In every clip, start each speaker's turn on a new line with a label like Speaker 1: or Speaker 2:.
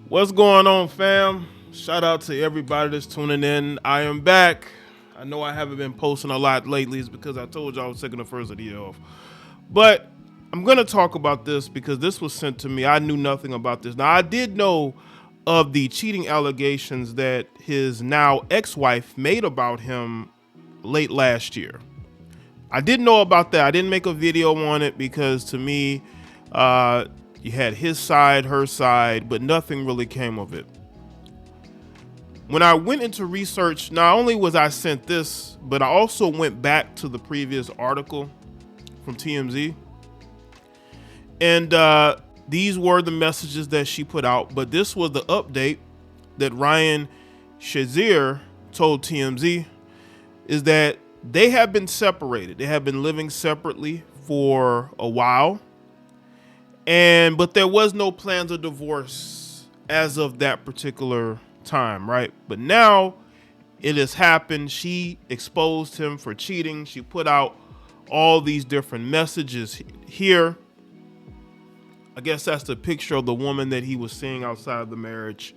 Speaker 1: What's going on, fam? Shout out to everybody that's tuning in. I am back. I know I haven't been posting a lot lately. It's because I told you I was taking the first of the year off. But I'm going to talk about this because this was sent to me. I knew nothing about this. Now, I did know of the cheating allegations that his now ex-wife made about him late last year. I didn't know about that. I didn't make a video on it because to me, you had his side, her side, but nothing really came of it. When I went into research, not only was I sent this, but I also went back to the previous article from TMZ. And these were the messages that she put out, but this was the update that Ryan Shazier told TMZ, is that they have been separated. They have been living separately for a while. But there was no plans of divorce as of that particular time, right? But now it has happened. She exposed him for cheating. She put out all these different messages here. I guess that's the picture of the woman that he was seeing outside of the marriage.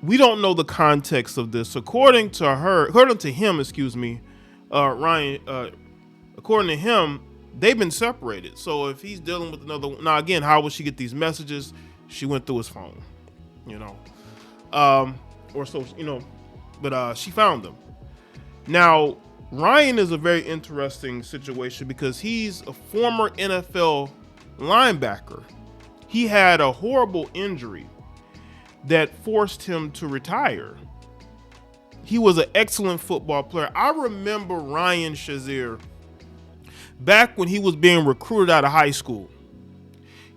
Speaker 1: We don't know the context of this. According to him, Ryan, according to him, they've been separated. So if he's dealing with another, now again, how would she get these messages? She went through his phone, or so, but she found them. Now, Ryan is a very interesting situation because he's a former NFL linebacker. He had a horrible injury that forced him to retire. He was an excellent football player. I remember Ryan Shazier back when he was being recruited out of high school.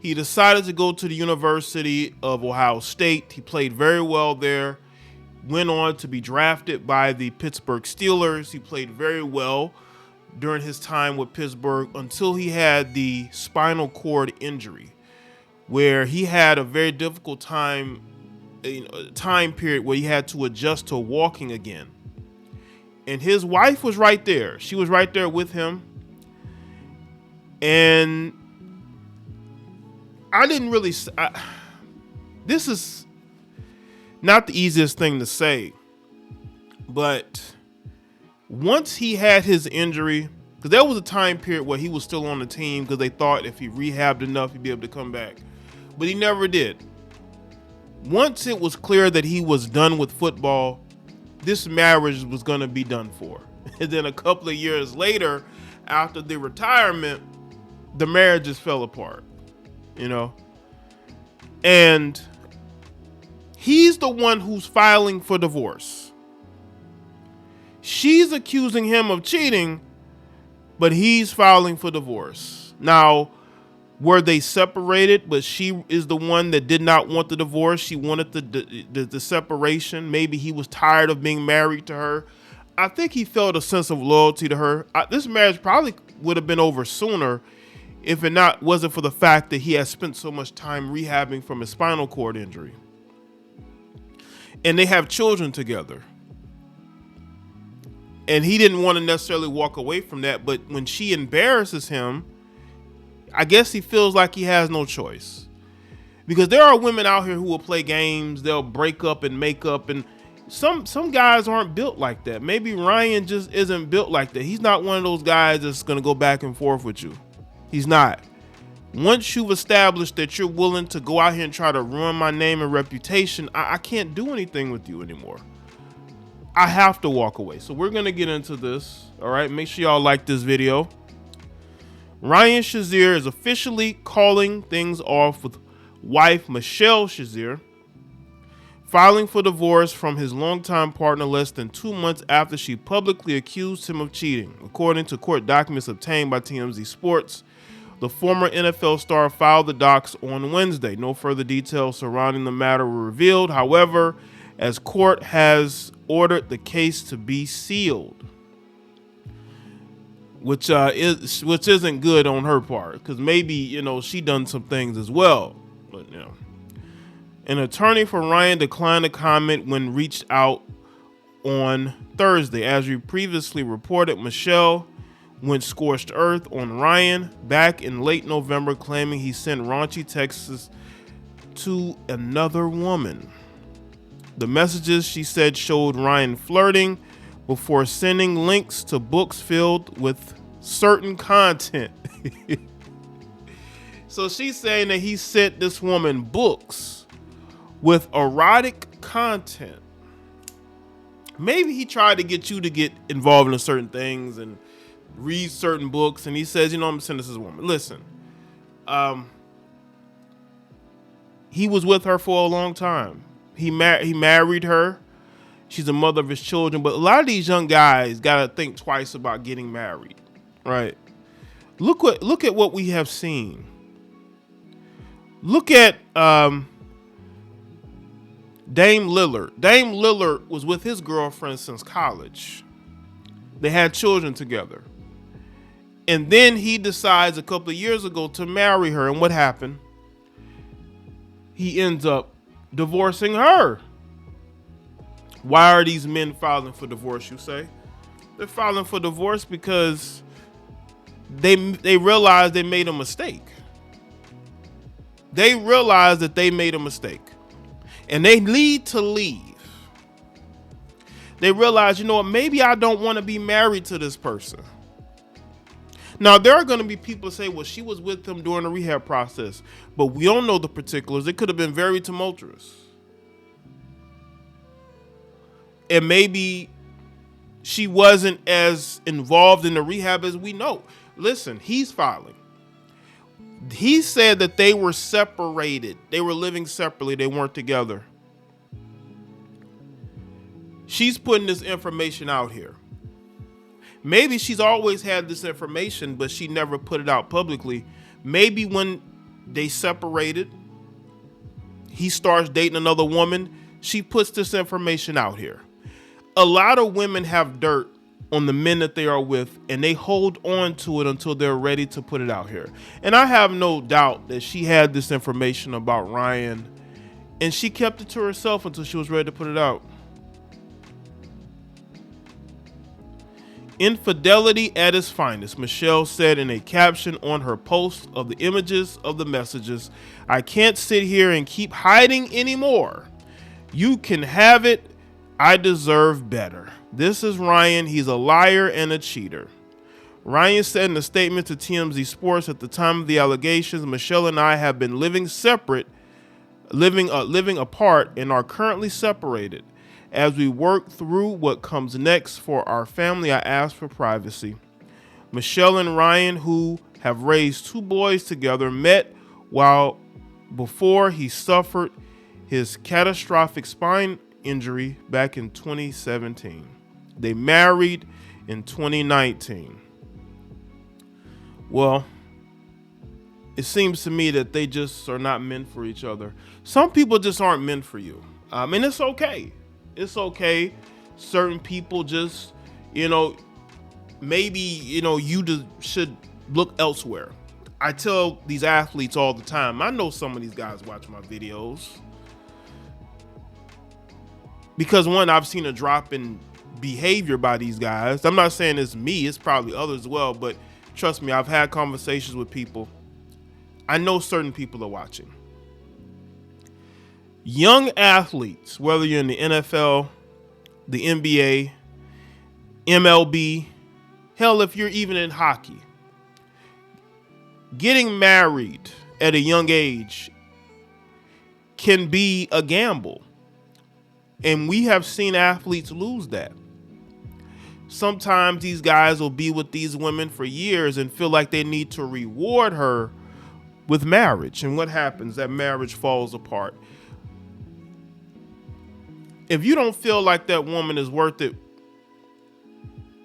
Speaker 1: He decided to go to the University of Ohio State. He played very well there, went on to be drafted by the Pittsburgh Steelers. He played very well during his time with Pittsburgh until he had the spinal cord injury, where he had a very difficult time period where he had to adjust to walking again. And his wife was right there. She was right there with him. And I didn't really, this is not the easiest thing to say, but once he had his injury, because there was a time period where he was still on the team because they thought if he rehabbed enough, he'd be able to come back, but he never did. Once it was clear that he was done with football, this marriage was going to be done for. And then a couple of years later, after the retirement, the marriage just fell apart, and he's the one who's filing for divorce. She's accusing him of cheating, but he's filing for divorce. Now, were they separated, but she is the one that did not want the divorce? She wanted the separation. Maybe he was tired of being married to her. I think he felt a sense of loyalty to her. This marriage probably would have been over sooner if it wasn't for the fact that he had spent so much time rehabbing from his spinal cord injury. And they have children together. And he didn't want to necessarily walk away from that, but when she embarrasses him, I guess he feels like he has no choice. Because there are women out here who will play games, they'll break up and make up, and some guys aren't built like that. Maybe Ryan just isn't built like that. He's not one of those guys that's going to go back and forth with you. He's not. Once you've established that you're willing to go out here and try to ruin my name and reputation, I can't do anything with you anymore. I have to walk away. So we're going to get into this. All right. Make sure y'all like this video. Ryan Shazier is officially calling things off with wife Michelle Shazier, filing for divorce from his longtime partner less than 2 months after she publicly accused him of cheating. According to court documents obtained by TMZ Sports, the former NFL star filed the docs on Wednesday. No further details surrounding the matter were revealed. However, as court has ordered the case to be sealed, which isn't good on her part, because maybe she done some things as well. But an attorney for Ryan declined to comment when reached out on Thursday. As we previously reported, Michelle went scorched earth on Ryan back in late November, claiming he sent raunchy texts to another woman. The messages, she said, showed Ryan flirting before sending links to books filled with certain content. So she's saying that he sent this woman books with erotic content. Maybe he tried to get you to get involved in certain things and read certain books, and he says, I'm gonna send this woman. Listen, he was with her for a long time. He married her. She's a mother of his children. But a lot of these young guys gotta think twice about getting married, right? Look at what we have seen. Look at Dame Lillard. Dame Lillard was with his girlfriend since college. They had children together. And then he decides a couple of years ago to marry her. And what happened? He ends up divorcing her. Why are these men filing for divorce, you say? They're filing for divorce because they realize they made a mistake. They realize that they made a mistake. And they need to leave. They realize, maybe I don't want to be married to this person. Now, there are going to be people who say, well, she was with him during the rehab process, but we don't know the particulars. It could have been very tumultuous. And maybe she wasn't as involved in the rehab as we know. Listen, he's filing. He said that they were separated. They were living separately. They weren't together. She's putting this information out here. Maybe she's always had this information, but she never put it out publicly. Maybe when they separated, he starts dating another woman, she puts this information out here. A lot of women have dirt on the men that they are with, and they hold on to it until they're ready to put it out here. And I have no doubt that she had this information about Ryan, and she kept it to herself until she was ready to put it out. Infidelity at its finest, Michelle said in a caption on her post of the images of the messages. I can't sit here and keep hiding anymore. You can have it. I deserve better. This is Ryan. He's a liar and a cheater. Ryan said in a statement to TMZ Sports, at the time of the allegations, Michelle and I have been living apart and are currently separated. As we work through what comes next for our family, I ask for privacy. Michelle and Ryan, who have raised 2 boys together, met before he suffered his catastrophic spine injury back in 2017. They married in 2019. Well, it seems to me that they just are not meant for each other. Some people just aren't meant for you. And it's okay. It's okay. Certain people just, maybe, you should look elsewhere. I tell these athletes all the time, I know some of these guys watch my videos. Because one, I've seen a drop in behavior by these guys. I'm not saying it's me, it's probably others as well, but trust me, I've had conversations with people. I know certain people are watching. Young athletes, whether you're in the NFL, the NBA, MLB, hell, if you're even in hockey, getting married at a young age can be a gamble. And we have seen athletes lose that. Sometimes these guys will be with these women for years and feel like they need to reward her with marriage. And what happens? That marriage falls apart. If you don't feel like that woman is worth it,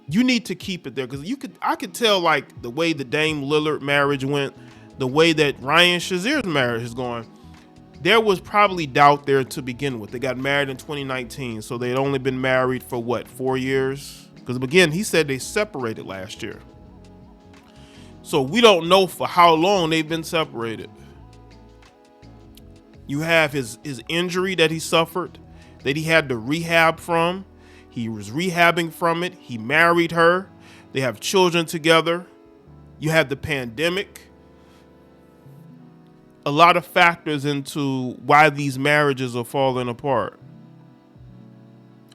Speaker 1: you need to keep it there. Because I could tell, like, the way the Dame Lillard marriage went, the way that Ryan Shazier's marriage is going, there was probably doubt there to begin with. They got married in 2019, so they'd only been married for 4 years? Because again, he said they separated last year. So we don't know for how long they've been separated. You have his injury that he suffered, that he had to rehab from. He was rehabbing from it. He married her. They have children together. You have the pandemic. a lot of factors into why these marriages are falling apart.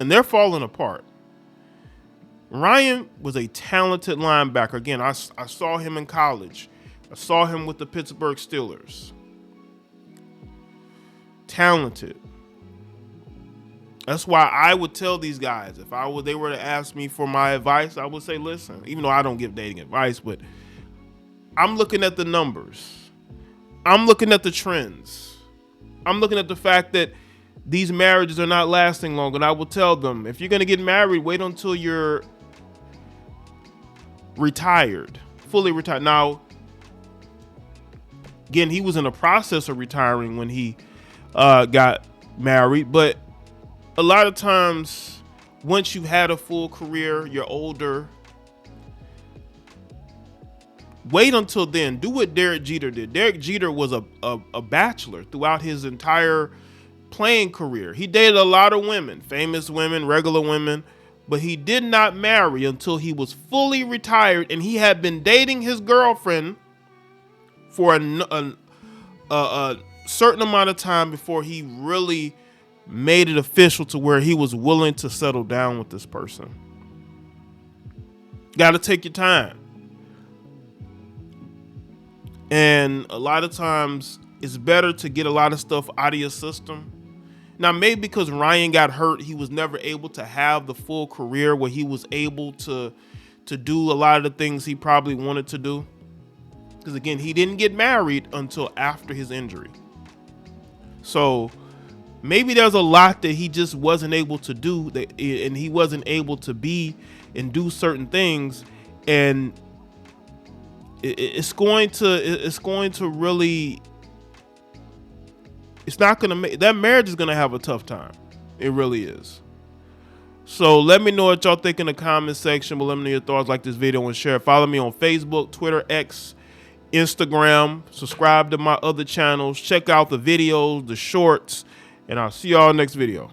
Speaker 1: And they're falling apart. Ryan was a talented linebacker. Again, I saw him in college. I saw him with the Pittsburgh Steelers. Talented. That's why I would tell these guys, if they were to ask me for my advice, I would say, listen, even though I don't give dating advice, but I'm looking at the numbers. I'm looking at the trends. I'm looking at the fact that these marriages are not lasting long. And I will tell them, if you're going to get married, wait until you're retired, fully retired. Now, again, he was in the process of retiring when he got married. But a lot of times, once you've had a full career, you're older, wait until then. Do what Derek Jeter did. Derek Jeter was a bachelor throughout his entire playing career. He dated a lot of women, famous women, regular women, but he did not marry until he was fully retired, and he had been dating his girlfriend for a certain amount of time before he really made it official to where he was willing to settle down with this person. Got to take your time. And a lot of times it's better to get a lot of stuff out of your system. Now, maybe because Ryan got hurt, he was never able to have the full career where he was able to do a lot of the things he probably wanted to do. Because again, he didn't get married until after his injury. So maybe there's a lot that he just wasn't able to do, and he wasn't able to be and do certain things. And it's going to really, it's not going to make, that marriage is going to have a tough time. It really is. So let me know what y'all think in the comment section. But let me know your thoughts. Like this video and share. Follow me on Facebook, Twitter, X, Instagram. Subscribe to my other channels. Check out the videos, the shorts, and I'll see y'all next video.